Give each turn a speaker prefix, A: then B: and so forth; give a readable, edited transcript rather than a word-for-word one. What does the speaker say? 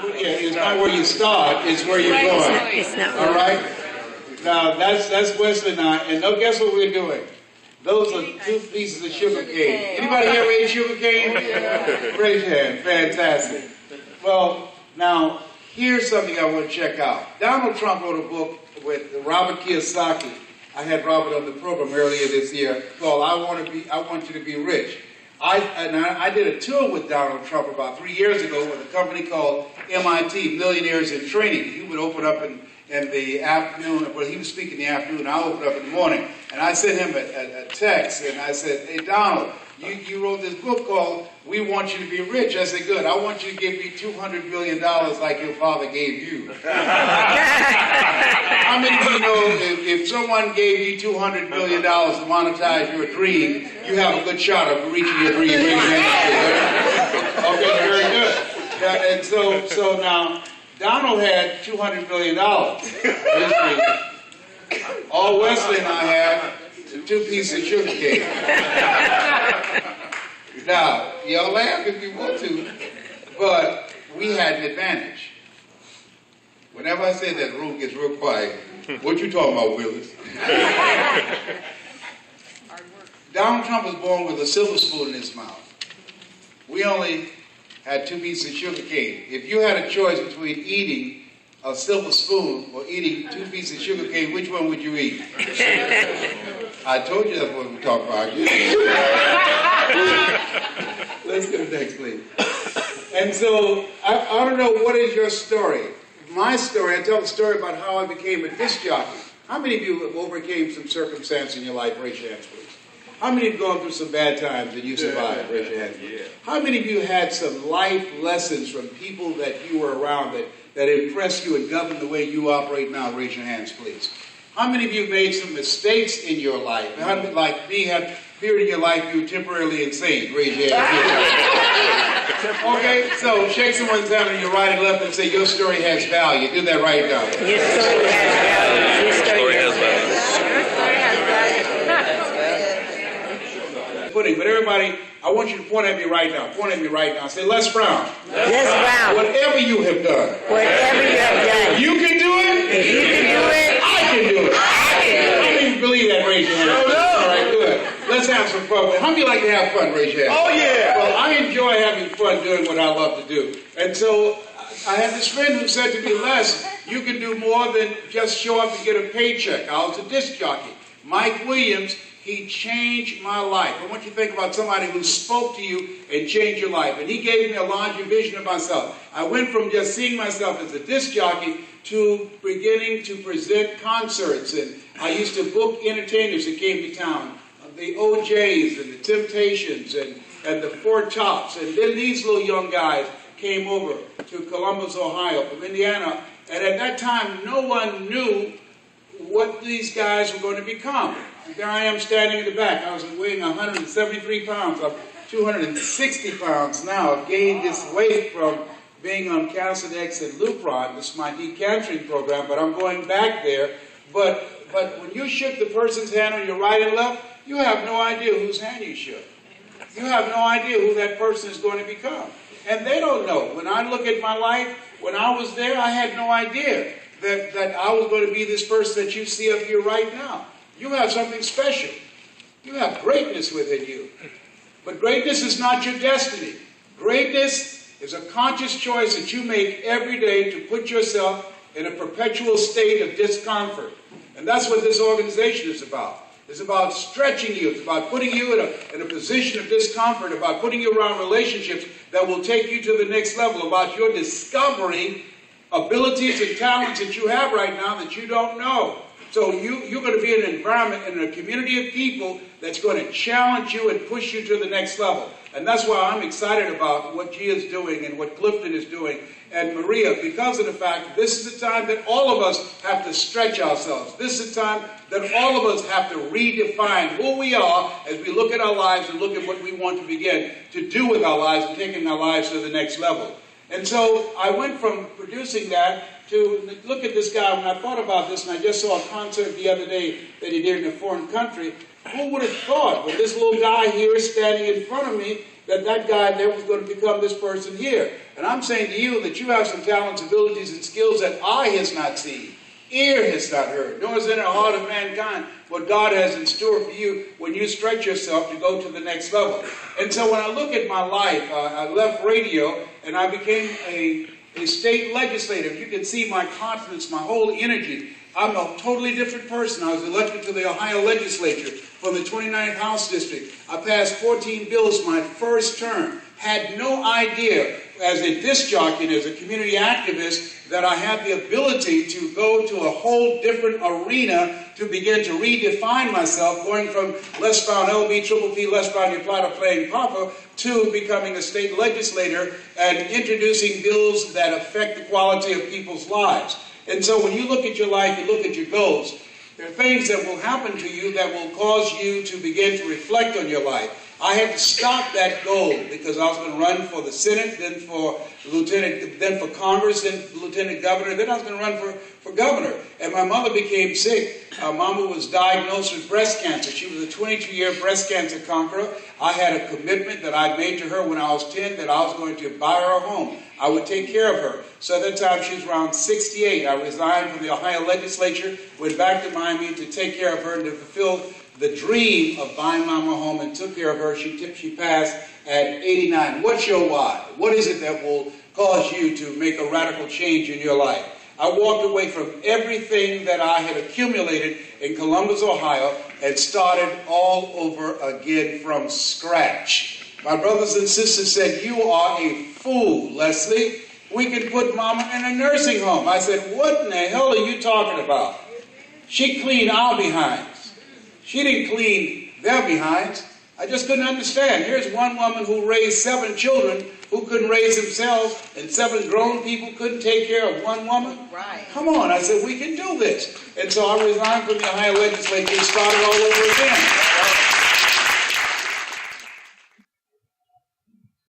A: it's not where you start, it's where you're going.
B: It's not.
A: All right? Now, that's Wesley and I, and now guess what we're doing? Those are 2 pieces of sugar cane. Anybody here eat sugar cane? Raise your hand. Fantastic. Well, now, here's something I want to check out. Donald Trump wrote a book with Robert Kiyosaki. I had Robert on the program earlier this year called I Want You to Be Rich. I did a tour with Donald Trump about 3 years ago with a company called MIT, Millionaires in Training. He would open up in the afternoon, well, he would speak in the afternoon, I opened up in the morning. And I sent him a text, and I said, hey, Donald, you wrote this book called We Want You to Be Rich. I said, good, I want you to give me $200 million like your father gave you. How many of you know if someone gave you $200 million to monetize your dream, you have a good shot of reaching your dream? Raise your hand. Okay, very good. And so now, Donald had $200 million. All Wesley and I had 2 pieces of sugar cane. Now, y'all laugh if you want to, but we had an advantage. Whenever I say that, the room gets real quiet. What you talking about, Willis? Donald Trump was born with a silver spoon in his mouth. We only had 2 pieces of sugar cane. If you had a choice between eating a silver spoon or eating 2 pieces of sugar cane, which one would you eat? I told you that's what we talk about. Let's go next, please. And so, I don't know, what is your story? My story, I tell a story about how I became a disc jockey. How many of you have overcame some circumstance in your life? Raise your hands, please. How many have gone through some bad times and you survived? Raise your hand. Yeah. How many of you had some life lessons from people that you were around that impressed you and governed the way you operate now? Raise your hands, please. How many of you made some mistakes in your life? How many, like me, have a period in your life you were temporarily insane? Raise your hand. Okay, so shake someone's hand on your right and left and say, your story has value. Do that right now.
B: Your story has value. Your story has value.
A: Pudding, but everybody, I want you to point at me right now. Point at me right now. Say, Les Brown.
B: Les Brown.
A: Whatever you have done.
B: Whatever you have done.
A: You can do it.
B: If you can do it.
A: I can do it.
B: I can do it.
A: How many of you believe that? Raise your hand. All right, good. Let's have some fun. How many like to have fun? Raise your hand.
C: Oh, yeah.
A: Well, I enjoy having fun doing what I love to do. And so I had this friend who said to me, Les, you can do more than just show up and get a paycheck. I was a disc jockey. Mike Williams, he changed my life. I want you to think about somebody who spoke to you and changed your life. And he gave me a larger vision of myself. I went from just seeing myself as a disc jockey to beginning to present concerts. And I used to book entertainers that came to town. The OJs and the Temptations and the Four Tops. And then these little young guys came over to Columbus, Ohio from Indiana. And at that time, no one knew what these guys were going to become. There I am standing in the back. I was weighing 173 pounds. I'm 260 pounds now. I've gained this weight from being on Casodex and Lupron. This is my decantering program, but I'm going back there. But when you shook the person's hand on your right and left, you have no idea whose hand you shook. You have no idea who that person is going to become. And they don't know. When I look at my life, when I was there, I had no idea that I was going to be this person that you see up here right now. You have something special. You have greatness within you. But greatness is not your destiny. Greatness is a conscious choice that you make every day to put yourself in a perpetual state of discomfort. And that's what this organization is about. It's about stretching you. It's about putting you in a position of discomfort, about putting you around relationships that will take you to the next level, about your discovering abilities and talents that you have right now that you don't know. So you're going to be in an environment, in a community of people that's going to challenge you and push you to the next level. And that's why I'm excited about what Gia is doing and what Clifton is doing and Maria, because of the fact that this is the time that all of us have to stretch ourselves. This is the time that all of us have to redefine who we are as we look at our lives and look at what we want to begin to do with our lives and taking our lives to the next level. And so I went from producing that to look at this guy. When I thought about this, and I just saw a concert the other day that he did in a foreign country, Who would have thought when this little guy here is standing in front of me that that guy there was going to become this person here? And I'm saying to you that you have some talents, abilities, and skills that eye has not seen, ear has not heard, nor is in the heart of mankind what God has in store for you when you stretch yourself to go to the next level. And so when I look at my life, I left radio and I became a state legislator. You can see my confidence, my whole energy. I'm a totally different person. I was elected to the Ohio legislature from the 29th House District. I passed 14 bills my first term. Had no idea as a disc jockey and as a community activist that I had the ability to go to a whole different arena to begin to redefine myself, going from Les Brown LB Triple P Les Brown Your Plata playing Papa to becoming a state legislator and introducing bills that affect the quality of people's lives. And so when you look at your life, you look at your goals, there are things that will happen to you that will cause you to begin to reflect on your life. I had to stop that goal because I was going to run for the Senate, then for lieutenant, then for Congress, then lieutenant governor, then I was going to run for governor. And my mother became sick. Mama was diagnosed with breast cancer. She was a 22-year breast cancer conqueror. I had a commitment that I made to her when I was 10 that I was going to buy her a home. I would take care of her. So at that time, she was around 68. I resigned from the Ohio legislature, went back to Miami to take care of her and to fulfill the dream of buying Mama a home, and took care of her. She passed at 89. What's your why? What is it that will cause you to make a radical change in your life? I walked away from everything that I had accumulated in Columbus, Ohio, and started all over again from scratch. My brothers and sisters said, "You are a fool, Leslie. We can put Mama in a nursing home." I said, "What in the hell are you talking about? She cleaned our behinds. She didn't clean their behinds." I just couldn't understand. Here's one woman who raised 7 children who couldn't raise themselves, and 7 grown people couldn't take care of one woman.
B: Right.
A: Come on, I said, we can do this. And so I resigned from the Ohio legislature and started all over again.